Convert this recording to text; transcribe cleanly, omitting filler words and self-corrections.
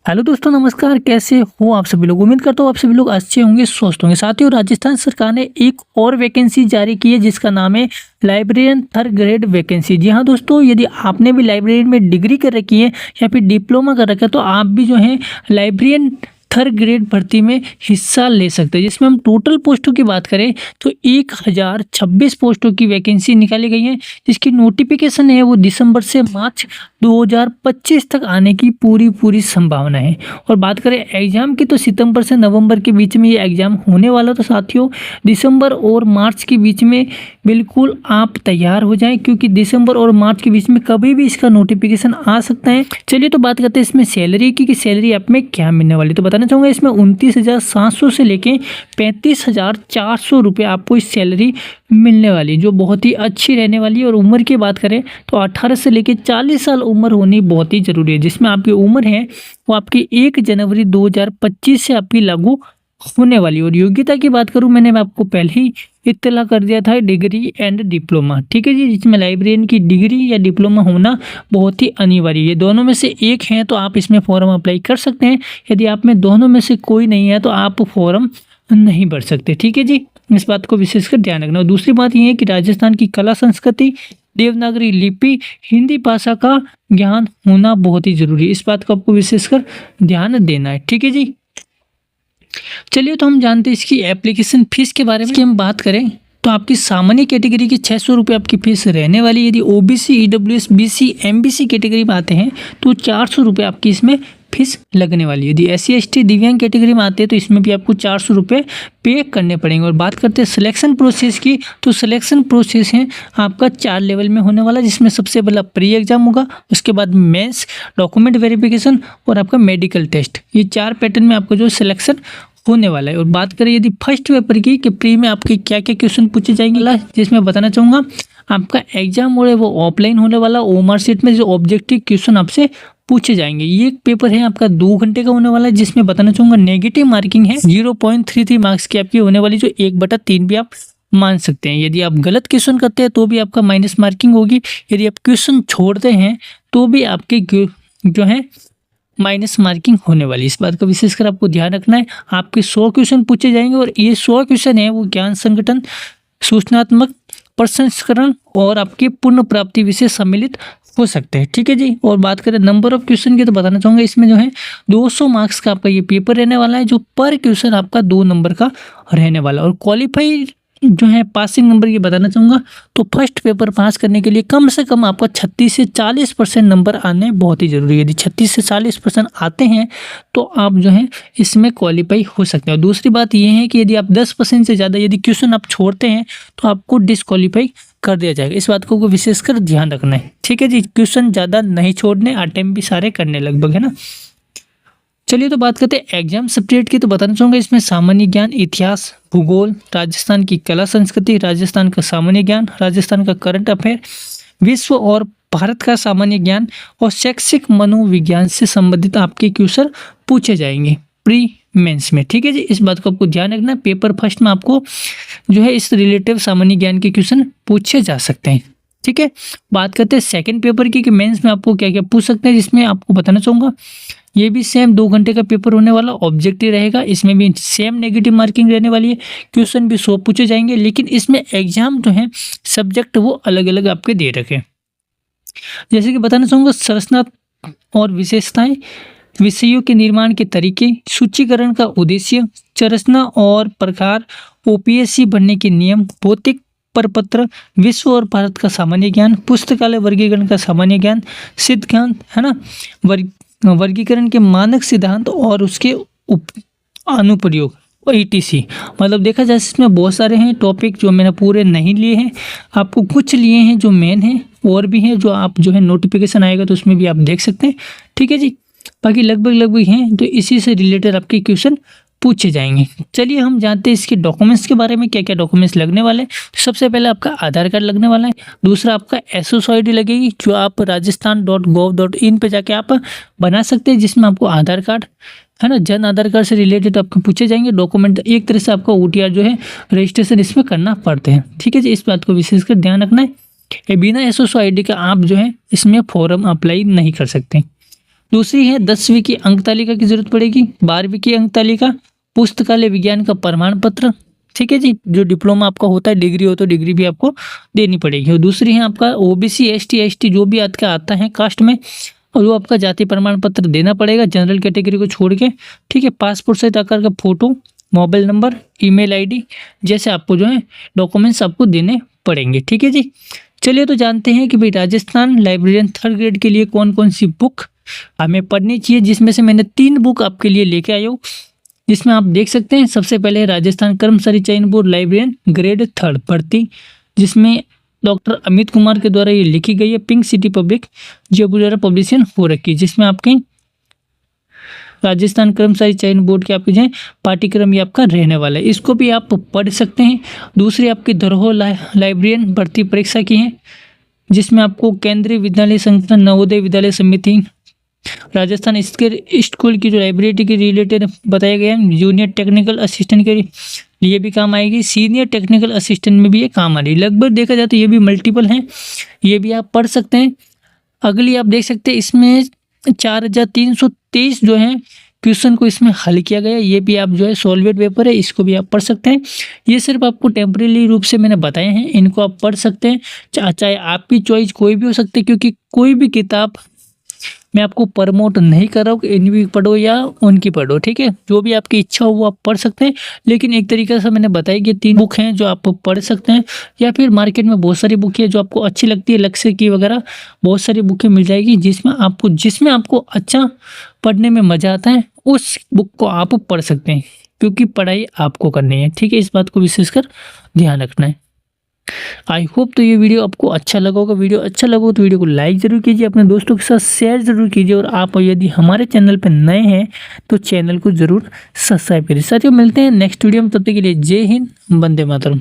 Hello दोस्तों, नमस्कार। कैसे हो आप सभी लोग? उम्मीद करता हूँ आप सभी लोग अच्छे होंगे, स्वस्थ होंगे। साथियों, राजस्थान सरकार ने एक और वैकेंसी जारी की है जिसका नाम है लाइब्रेरियन थर्ड ग्रेड वैकेंसी। जी हाँ दोस्तों, यदि आपने भी लाइब्रेरियन में डिग्री कर रखी है या फिर डिप्लोमा कर रखा है तो आप भी जो है लाइब्रेरियन थर्ड ग्रेड भर्ती में हिस्सा ले सकते हैं। जिसमें हम टोटल पोस्टों की बात करें तो 1026 पोस्टों की वैकेंसी निकाली गई है, जिसकी नोटिफिकेशन है वो दिसंबर से मार्च 2025 तक आने की पूरी संभावना है। और बात करें एग्जाम की तो सितंबर से नवंबर के बीच में ये एग्जाम होने वाला। तो साथियों, दिसंबर और मार्च के बीच में बिल्कुल आप तैयार हो जाएं, क्योंकि दिसंबर और मार्च के बीच में कभी भी इसका नोटिफिकेशन आ सकता है। चलिए तो बात करते हैं इसमें सैलरी की, कि सैलरी आप में क्या मिलने वाली। तो बताना चाहूँगा इसमें 29,700 से लेके 35,400 रुपये आपको इस सैलरी मिलने वाली, जो बहुत ही अच्छी रहने वाली है। और उम्र की बात करें तो 18 से लेकर 40 साल उम्र होनी बहुत ही जरूरी है। जिसमें आपकी उम्र है वो आपकी 1 जनवरी 2025 से आपकी लागू होने वाली। और योग्यता की बात करूं, मैंने आपको पहले ही इत्तला कर दिया था, डिग्री एंड डिप्लोमा। ठीक है जी, जिसमें लाइब्रेरियन की डिग्री या डिप्लोमा होना बहुत ही अनिवार्य है। दोनों में से एक है तो आप इसमें फॉर्म अप्लाई कर सकते हैं। यदि आप में दोनों में से कोई नहीं है तो आप फॉर्म नहीं भर सकते। ठीक है जी, इस बात को विशेषकर ध्यान रखना। और दूसरी बात यह है कि राजस्थान की कला संस्कृति, देवनागरी लिपि, हिंदी भाषा का ज्ञान होना बहुत ही जरूरी है। इस बात को आपको विशेषकर ध्यान देना है। ठीक है जी, चलिए तो हम जानते हैं इसकी एप्लीकेशन फीस के बारे में। कि हम बात करें तो आपकी सामान्य कैटेगरी की 600 रुपये आपकी फीस रहने वाली है। यदि OBC, EWS, BC, MBC category में आते हैं तो 400 रुपये आपकी इसमें फीस लगने वाली है। यदि एससी, एसटी, दिव्यांग कैटेगरी में आते हैं तो इसमें भी आपको 400 रुपये पे करने पड़ेंगे। और बात करते हैं सिलेक्शन प्रोसेस की, तो सिलेक्शन प्रोसेस है आपका 4 लेवल में होने वाला, जिसमें सबसे पहला प्री एग्जाम होगा, उसके बाद मेंस, डॉक्यूमेंट वेरिफिकेशन और आपका मेडिकल टेस्ट। ये 4 पैटर्न में आपको जो सिलेक्शन होने वाला है। और बात करें यदि फर्स्ट पेपर की, कि प्री में आपके क्या क्या क्वेश्चन पूछे जाएंगे, जिसमें बताना चाहूँगा आपका एग्जाम हो वो ऑफलाइन होने वाला। ओमआर शीट में जो ऑब्जेक्टिव क्वेश्चन आपसे पूछे जाएंगे, ये पेपर है आपका 2 घंटे का होने वाला है। जिसमें बताना चाहूँगा नेगेटिव मार्किंग है 0.33 मार्क्स की आपकी होने वाली, जो 1/3 भी आप मान सकते हैं। यदि आप गलत क्वेश्चन करते हैं तो भी आपका माइनस मार्किंग होगी। यदि आप क्वेश्चन छोड़ते हैं तो भी आपके जो है माइनस मार्किंग होने वाली। इस बात का विशेषकर आपको ध्यान रखना है। आपके 100 क्वेश्चन पूछे जाएंगे और ये 100 क्वेश्चन है वो ज्ञान संगठन, सूचनात्मक प्रसंस्करण और आपके पुनः प्राप्ति विषय सम्मिलित हो सकते हैं। ठीक है जी, और बात करें नंबर ऑफ क्वेश्चन की तो बताना चाहूँगा इसमें जो है 200 मार्क्स का आपका ये पेपर रहने वाला है, जो पर क्वेश्चन आपका 2 नंबर का रहने वाला। और क्वालिफाई जो है पासिंग नंबर ये बताना चाहूँगा, तो फर्स्ट पेपर पास करने के लिए कम से कम आपका 36 से 40% नंबर आने बहुत ही जरूरी है। यदि 36 से 40% आते हैं तो आप जो है इसमें क्वालिफाई हो सकते हैं। और दूसरी बात ये है कि यदि आप 10% से ज़्यादा यदि क्वेश्चन आप छोड़ते हैं तो आपको डिस्क्वालीफाई कर दिया जाएगा। इस बात को विशेषकर ध्यान रखना है। ठीक है जी, क्वेश्चन ज़्यादा नहीं छोड़ने, अटेम्प्ट भी सारे करने लगभग, है ना। चलिए तो बात करते हैं एग्जाम सब्जेक्ट की। तो बताना चाहूँगा इसमें सामान्य ज्ञान, इतिहास, भूगोल, राजस्थान की कला संस्कृति, राजस्थान का सामान्य ज्ञान, राजस्थान का करंट अफेयर, विश्व और भारत का सामान्य ज्ञान और शैक्षिक मनोविज्ञान से संबंधित आपके क्वेश्चन पूछे जाएंगे प्री मेंस में। ठीक है जी, इस बात को आपको ध्यान रखना है। पेपर फर्स्ट में आपको जो है इस रिलेटिव सामान्य ज्ञान के क्वेश्चन पूछे जा सकते हैं। ठीक है, बात करते हैं सेकंड पेपर की, कि मेंस में आपको क्या क्या पूछ सकते हैं। जिसमें आपको बताना चाहूँगा ये भी सेम 2 घंटे का पेपर होने वाला, ऑब्जेक्टिव रहेगा। इसमें भी सेम नेगेटिव मार्किंग रहने वाली है, क्वेश्चन भी 100 पूछे जाएंगे। लेकिन इसमें एग्जाम जो है सब्जेक्ट वो अलग अलग आपके दे रखे। जैसे कि बताना चाहूँगा संरचना और विशेषताएं, विषयों के निर्माण के तरीके, सूचीकरण का उद्देश्य, संरचना और प्रकार, ओपीएससी बनने के नियम, भौतिक प्रपत्र, विश्व और भारत का सामान्य ज्ञान, पुस्तकालय वर्गीकरण का सामान्य ज्ञान, सिद्धांत, है ना, वर्गीकरण के मानक सिद्धांत और उसके अनुप्रयोग और ईटीसी। मतलब देखा जाए इसमें बहुत सारे हैं टॉपिक, जो मैंने पूरे नहीं लिए हैं, आपको कुछ लिए हैं जो मेन हैं, और भी हैं जो आप जो है नोटिफिकेशन आएगा तो उसमें भी आप देख सकते हैं। ठीक है जी, बाकी लगभग हैं, तो इसी से रिलेटेड आपके क्वेश्चन पूछे जाएंगे। चलिए हम जानते हैं इसके डॉक्यूमेंट्स के बारे में, क्या क्या डॉक्यूमेंट्स लगने वाले हैं। सबसे पहले आपका आधार कार्ड लगने वाला है। दूसरा आपका SSID लगेगी, जो आप rajasthan.gov.in पे जाके आप बना सकते हैं, जिसमें आपको आधार कार्ड, है ना, जन आधार कार्ड से रिलेटेड आपको पूछे जाएंगे डॉक्यूमेंट। एक तरह से आपका OTR जो है रजिस्ट्रेशन इसमें करना पड़ते हैं। ठीक है जी, इस बात को विशेषकर ध्यान रखना है। बिना SSID का आप जो है इसमें फॉर्म अप्लाई नहीं कर सकते। दूसरी है 10वीं की अंक तालिका की जरूरत पड़ेगी, 12वीं की अंक तालिका, पुस्तकालय विज्ञान का प्रमाण पत्र, ठीक है जी। जो डिप्लोमा आपका होता है, डिग्री हो तो डिग्री भी आपको देनी पड़ेगी। और दूसरी है आपका ओबीसी एसटी जो भी आपका आता है कास्ट में, और वो आपका जाति प्रमाण पत्र देना पड़ेगा जनरल कैटेगरी को छोड़ के, ठीक है। पासपोर्ट साइज आकार का photo, mobile number, email ID जैसे आपको जो है डॉक्यूमेंट्स आपको देने पड़ेंगे, ठीक है जी। चलिए तो जानते हैं कि भाई राजस्थान लाइब्रेरियन 3rd ग्रेड के लिए कौन कौन सी बुक हमें पढ़नी चाहिए, जिसमें से मैंने 3 बुक आपके लिए लेके आया हूँ, जिसमें आप देख सकते हैं। सबसे पहले है राजस्थान कर्मचारी चयन बोर्ड लाइब्रेरियन ग्रेड 3rd भर्ती, जिसमें डॉक्टर अमित कुमार के द्वारा ये लिखी गई है। पिंक सिटी पब्लिक जो द्वारा पब्लिशन हो रखी है, जिसमें आपके राजस्थान कर्मचारी चयन बोर्ड के आपके जो है पाठ्यक्रम ये आपका रहने वाला है, इसको भी आप पढ़ सकते हैं। दूसरी आपकी धरोहर लाइब्रेरियन भर्ती परीक्षा की है, जिसमें आपको केंद्रीय विद्यालय संगठन नवोदय विद्यालय समिति राजस्थान स्कूल की जो लाइब्रेरी के रिलेटेड बताया गया है। जूनियर टेक्निकल असिस्टेंट के लिए भी काम आएगी, सीनियर टेक्निकल असिस्टेंट में भी ये काम आ रही है। लगभग देखा जाए तो ये भी मल्टीपल हैं, ये भी आप पढ़ सकते हैं। अगली आप देख सकते हैं, इसमें 4323 जो है क्वेश्चन को इसमें हल किया गया है। ये भी आप जो है सॉल्वेड पेपर है, इसको भी आप पढ़ सकते हैं। ये सिर्फ आपको टेम्परेरी रूप से मैंने बताए हैं, इनको आप पढ़ सकते हैं। चाहे आपकी चॉइस कोई भी हो सकती है, क्योंकि कोई भी किताब मैं आपको प्रमोट नहीं कर रहा हूँ कि इनकी पढ़ो या उनकी पढ़ो, ठीक है। जो भी आपकी इच्छा हो वो आप पढ़ सकते हैं, लेकिन एक तरीके से मैंने बताया कि 3 बुक हैं जो आप पढ़ सकते हैं, या फिर मार्केट में बहुत सारी बुक है जो आपको अच्छी लगती है, लक्ष्य की वगैरह बहुत सारी बुकें मिल जाएगी, जिसमें आपको अच्छा पढ़ने में मज़ा आता है, उस बुक को आप पढ़ सकते हैं, क्योंकि पढ़ाई आपको करनी है, ठीक है। इस बात को विशेषकर ध्यान रखना है। आई होप तो ये वीडियो आपको अच्छा लगा होगा। वीडियो अच्छा लगा हो तो वीडियो को लाइक ज़रूर कीजिए, अपने दोस्तों के साथ शेयर ज़रूर कीजिए, और आप यदि हमारे चैनल पर नए हैं तो चैनल को ज़रूर सब्सक्राइब करिए। साथियों मिलते हैं नेक्स्ट वीडियो में, तब तक के लिए जय हिंद, वंदे मातरम।